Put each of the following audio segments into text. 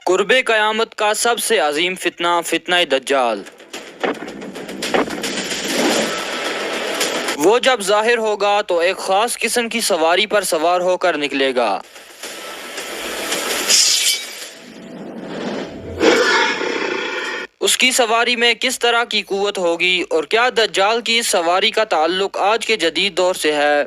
قرب قیامت کا سب سے عظیم فتنہ فتنہ دجال۔ وہ جب ظاہر ہوگا تو ایک خاص قسم کی سواری پر سوار ہو کر نکلے گا۔ اس کی سواری میں کس طرح کی قوت ہوگی اور کیا دجال کی اس سواری کا تعلق آج کے جدید دور سے ہے؟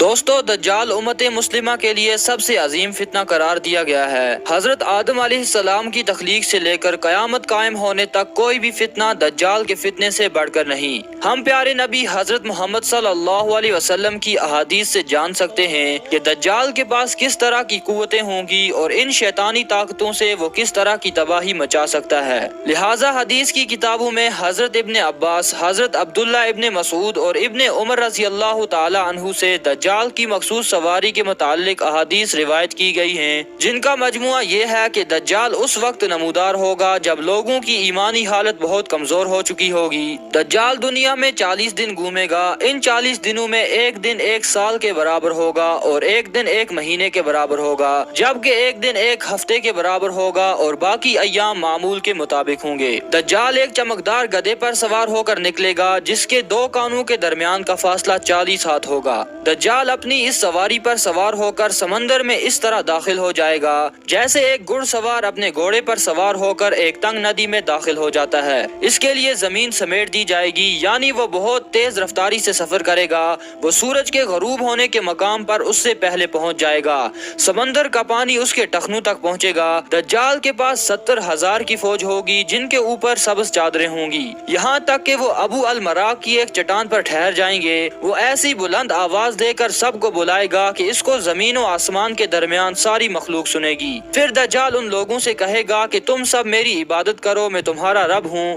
دوستو، دجال امت مسلمہ کے لیے سب سے عظیم فتنہ قرار دیا گیا ہے۔ حضرت آدم علیہ السلام کی تخلیق سے لے کر قیامت قائم ہونے تک کوئی بھی فتنہ دجال کے فتنے سے بڑھ کر نہیں۔ ہم پیارے نبی حضرت محمد صلی اللہ علیہ وسلم کی احادیث سے جان سکتے ہیں کہ دجال کے پاس کس طرح کی قوتیں ہوں گی اور ان شیطانی طاقتوں سے وہ کس طرح کی تباہی مچا سکتا ہے۔ لہٰذا حدیث کی کتابوں میں حضرت ابن عباس، حضرت عبداللہ ابن مسعود اور ابن عمر رضی اللہ تعالی عنہ سے دجال کی مخصوص سواری کے متعلق احادیث روایت کی گئی ہیں، جن کا مجموعہ یہ ہے کہ دجال اس وقت نمودار ہوگا جب لوگوں کی ایمانی حالت بہت کمزور ہو چکی ہوگی۔ دجال دنیا میں 40 دن گھومے گا۔ ان 40 دنوں میں ایک دن ایک سال کے برابر ہوگا اور ایک دن ایک مہینے کے برابر ہوگا، جبکہ ایک دن ایک ہفتے کے برابر ہوگا اور باقی ایام معمول کے مطابق ہوں گے۔ دجال ایک چمکدار گدھے پر سوار ہو کر نکلے گا جس کے دو کانوں کے درمیان کا فاصلہ 40 ہاتھ ہوگا۔ دجال اپنی اس سواری پر سوار ہو کر سمندر میں اس طرح داخل ہو جائے گا جیسے ایک گھڑ سوار اپنے گھوڑے پر سوار ہو کر ایک تنگ ندی میں داخل ہو جاتا ہے۔ اس کے لیے زمین سمیٹ دی جائے گی، یعنی وہ بہت تیز رفتاری سے سفر کرے گا۔ وہ سورج کے غروب ہونے کے مقام پر اس سے پہلے پہنچ جائے گا۔ سمندر کا پانی اس کے ٹخنوں تک پہنچے گا۔ دجال کے پاس 70,000 کی فوج ہوگی جن کے اوپر سبز چادریں ہوں گی، یہاں تک کہ وہ ابو المراق کی ایک چٹان پر ٹھہر جائیں گے۔ وہ ایسی بلند آواز دے کر سب کو بلائے گا کہ اس کو زمین و آسمان کے درمیان ساری مخلوق سنے گی۔ پھر دجال ان لوگوں سے کہے گا کہ تم سب میری عبادت کرو، میں تمہارا رب ہوں۔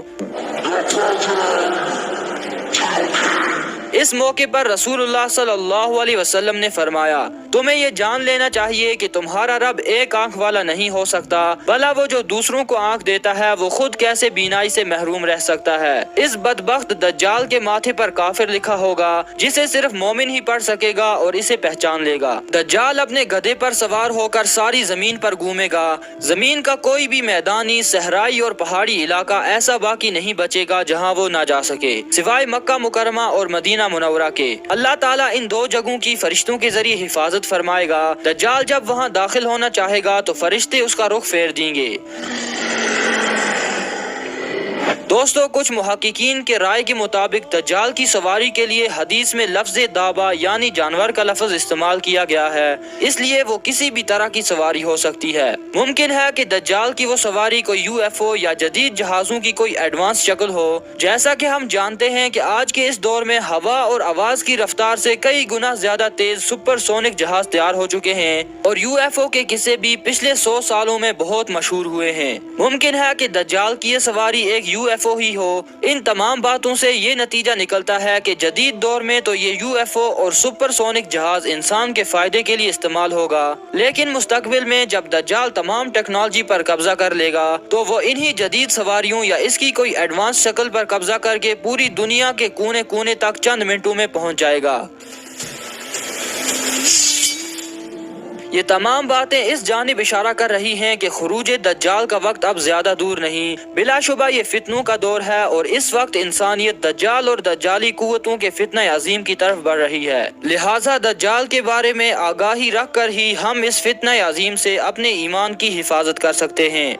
اس موقع پر رسول اللہ صلی اللہ علیہ وسلم نے فرمایا، تمہیں یہ جان لینا چاہیے کہ تمہارا رب ایک آنکھ والا نہیں ہو سکتا، بھلا وہ جو دوسروں کو آنکھ دیتا ہے وہ خود کیسے بینائی سے محروم رہ سکتا ہے۔ اس بدبخت دجال کے ماتھے پر کافر لکھا ہوگا جسے صرف مومن ہی پڑھ سکے گا اور اسے پہچان لے گا۔ دجال اپنے گدھے پر سوار ہو کر ساری زمین پر گھومے گا۔ زمین کا کوئی بھی میدانی، صحرائی اور پہاڑی علاقہ ایسا باقی نہیں بچے گا جہاں وہ نہ جا سکے، سوائے مکہ مکرمہ اور مدینہ منورہ کے۔ اللہ تعالیٰ ان دو جگہوں کی فرشتوں کے ذریعے حفاظت فرمائے گا۔ دجال جب وہاں داخل ہونا چاہے گا تو فرشتے اس کا رخ پھیر دیں گے۔ دوستو، کچھ محققین کے رائے کے مطابق دجال کی سواری کے لیے حدیث میں لفظ دابہ یعنی جانور کا لفظ استعمال کیا گیا ہے، اس لیے وہ کسی بھی طرح کی سواری ہو سکتی ہے۔ ممکن ہے کہ دجال کی وہ سواری کوئی UFO یا جدید جہازوں کی کوئی ایڈوانس شکل ہو۔ جیسا کہ ہم جانتے ہیں کہ آج کے اس دور میں ہوا اور آواز کی رفتار سے کئی گنا زیادہ تیز سپر سونک جہاز تیار ہو چکے ہیں، اور UFO کے قصے بھی پچھلے 100 سالوں میں بہت مشہور ہوئے ہیں۔ ممکن ہے کہ دجال کی یہ سواری ایک UFO ہی ہو۔ ان تمام باتوں سے یہ نتیجہ نکلتا ہے کہ جدید دور میں تو یہ UFO اور سپر سونک جہاز انسان کے فائدے کے لیے استعمال ہوگا، لیکن مستقبل میں جب دجال تمام ٹیکنالوجی پر قبضہ کر لے گا تو وہ انہی جدید سواریوں یا اس کی کوئی ایڈوانس شکل پر قبضہ کر کے پوری دنیا کے کونے کونے تک چند منٹوں میں پہنچ جائے گا۔ یہ تمام باتیں اس جانب اشارہ کر رہی ہیں کہ خروج دجال کا وقت اب زیادہ دور نہیں۔ بلا شبہ یہ فتنوں کا دور ہے اور اس وقت انسانیت دجال اور دجالی قوتوں کے فتنہ عظیم کی طرف بڑھ رہی ہے۔ لہٰذا دجال کے بارے میں آگاہی رکھ کر ہی ہم اس فتنہ عظیم سے اپنے ایمان کی حفاظت کر سکتے ہیں۔